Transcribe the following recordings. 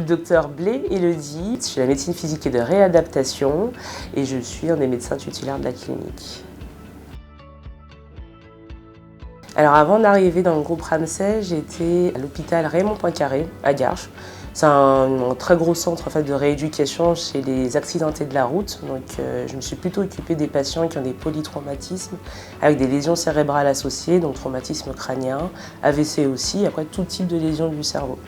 docteur Blé Élodie, je suis la médecine physique et de réadaptation et je suis un des médecins titulaires de la clinique. Alors avant d'arriver dans le groupe Ramsay, j'étais à l'hôpital Raymond Poincaré à Garches. C'est un très gros centre en fait, de rééducation chez les accidentés de la route. Donc, je me suis plutôt occupée des patients qui ont des polytraumatismes avec des lésions cérébrales associées, donc traumatisme crânien, AVC aussi, après tout type de lésions du cerveau.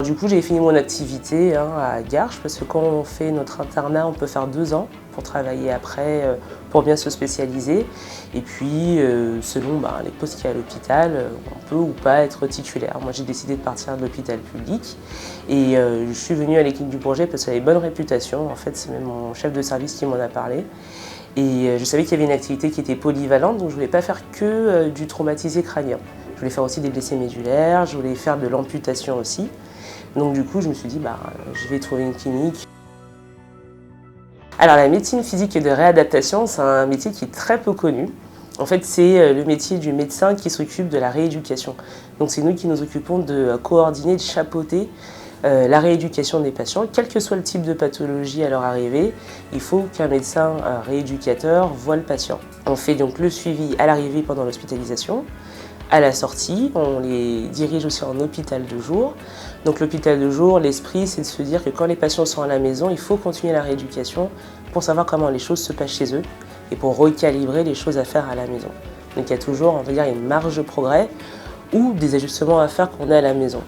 Du coup, j'ai fini mon activité à Garches parce que quand on fait notre internat, on peut faire 2 ans pour travailler après, pour bien se spécialiser. Et puis, selon les postes qu'il y a à l'hôpital, on peut ou pas être titulaire. Moi, j'ai décidé de partir de l'hôpital public et je suis venue à l'équipe du Bourget parce qu'elle avait bonne réputation. En fait, c'est même mon chef de service qui m'en a parlé. Et je savais qu'il y avait une activité qui était polyvalente, donc je ne voulais pas faire que du traumatisé crânien. Je voulais faire aussi des blessés médulaires, je voulais faire de l'amputation aussi. Donc du coup, je me suis dit, je vais trouver une clinique. Alors la médecine physique et de réadaptation, c'est un métier qui est très peu connu. En fait, c'est le métier du médecin qui s'occupe de la rééducation. Donc c'est nous qui nous occupons de coordonner, de chapeauter la rééducation des patients. Quel que soit le type de pathologie à leur arrivée, il faut qu'un médecin rééducateur voie le patient. On fait donc le suivi à l'arrivée pendant l'hospitalisation. À la sortie, on les dirige aussi en hôpital de jour. Donc l'hôpital de jour, l'esprit, c'est de se dire que quand les patients sont à la maison, il faut continuer la rééducation pour savoir comment les choses se passent chez eux et pour recalibrer les choses à faire à la maison. Donc il y a toujours, on va dire, une marge de progrès ou des ajustements à faire quand on est à la maison.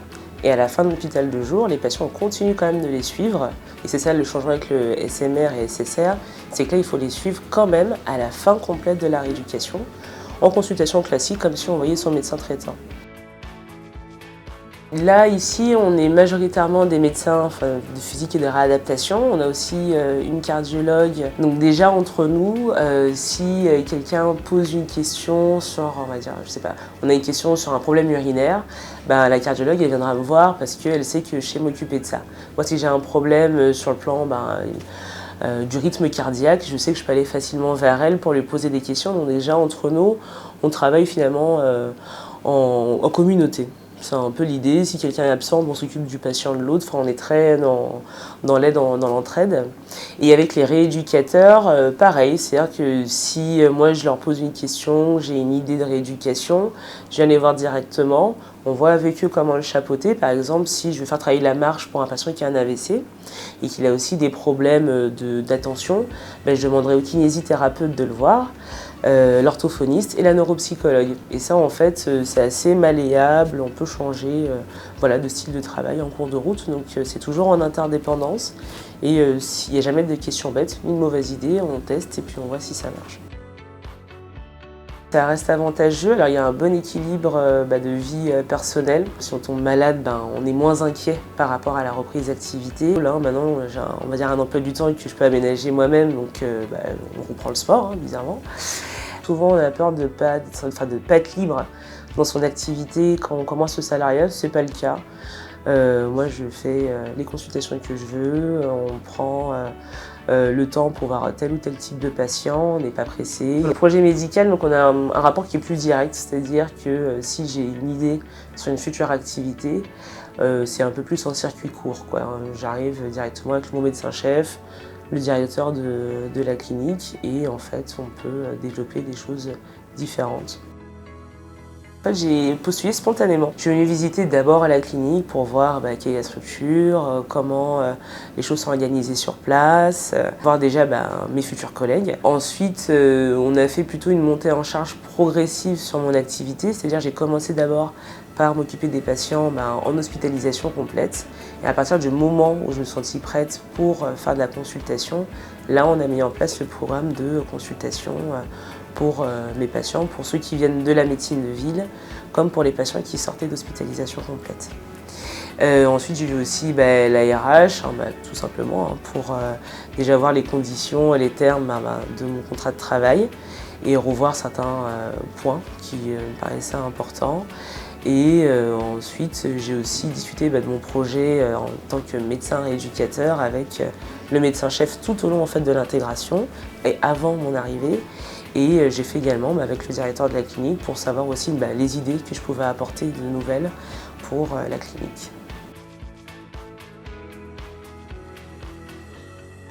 Et à la fin de l'hôpital de jour, les patients, on continue quand même de les suivre. Et c'est ça le changement avec le SMR et SSR, c'est que là, il faut les suivre quand même à la fin complète de la rééducation, en consultation classique, comme si on voyait son médecin traitant. Là, ici, on est majoritairement des médecins de physique et de réadaptation. On a aussi une cardiologue. Donc déjà, entre nous, si quelqu'un pose une question sur, on va dire, je sais pas, on a une question sur un problème urinaire, la cardiologue, elle viendra me voir parce qu'elle sait que je sais m'occuper de ça. Moi, si j'ai un problème sur le plan du rythme cardiaque, je sais que je peux aller facilement vers elle pour lui poser des questions. Donc déjà, entre nous, on travaille finalement en communauté. C'est un peu l'idée, si quelqu'un est absent, on s'occupe du patient de l'autre, on est très dans l'aide, dans l'entraide. Et avec les rééducateurs, pareil, c'est-à-dire que si moi je leur pose une question, j'ai une idée de rééducation, je viens les voir directement, on voit avec eux comment le chapeauter. Par exemple, si je veux faire travailler la marche pour un patient qui a un AVC et qu'il a aussi des problèmes d'attention, je demanderai au kinésithérapeute de le voir. L'orthophoniste et la neuropsychologue. Et ça, en fait, c'est assez malléable, on peut changer de style de travail en cours de route, donc c'est toujours en interdépendance. Et s'il n'y a jamais de questions bêtes, une mauvaise idée, on teste et puis on voit si ça marche. Ça reste avantageux, alors il y a un bon équilibre de vie personnelle. Si on tombe malade, on est moins inquiet par rapport à la reprise d'activité. Là, maintenant, j'ai on va dire un emploi du temps que je peux aménager moi-même, donc on reprend le sport, bizarrement. Souvent, on a peur de pas être libre dans son activité quand on commence le salariat, ce n'est pas le cas. Moi, je fais les consultations que je veux, on prend le temps pour voir tel ou tel type de patient, on n'est pas pressé. Le projet médical, donc on a un rapport qui est plus direct, c'est-à-dire que si j'ai une idée sur une future activité, c'est un peu plus en circuit court, J'arrive directement avec mon médecin-chef, le directeur de la clinique et en fait, on peut développer des choses différentes. En fait, j'ai postulé spontanément. Je suis venue visiter d'abord à la clinique pour voir quelle est la structure, comment les choses sont organisées sur place, voir déjà mes futurs collègues. Ensuite, on a fait plutôt une montée en charge progressive sur mon activité, c'est-à-dire j'ai commencé d'abord par m'occuper des patients en hospitalisation complète. Et à partir du moment où je me sentis prête pour faire de la consultation, là on a mis en place le programme de consultation pour mes patients, pour ceux qui viennent de la médecine de ville, comme pour les patients qui sortaient d'hospitalisation complète. Ensuite, j'ai vu aussi la RH, tout simplement, pour déjà voir les conditions et les termes de mon contrat de travail et revoir certains points qui me paraissaient importants. Et ensuite, j'ai aussi discuté de mon projet en tant que médecin rééducateur avec le médecin-chef tout au long de l'intégration et avant mon arrivée. Et j'ai fait également avec le directeur de la clinique pour savoir aussi les idées que je pouvais apporter de nouvelles pour la clinique.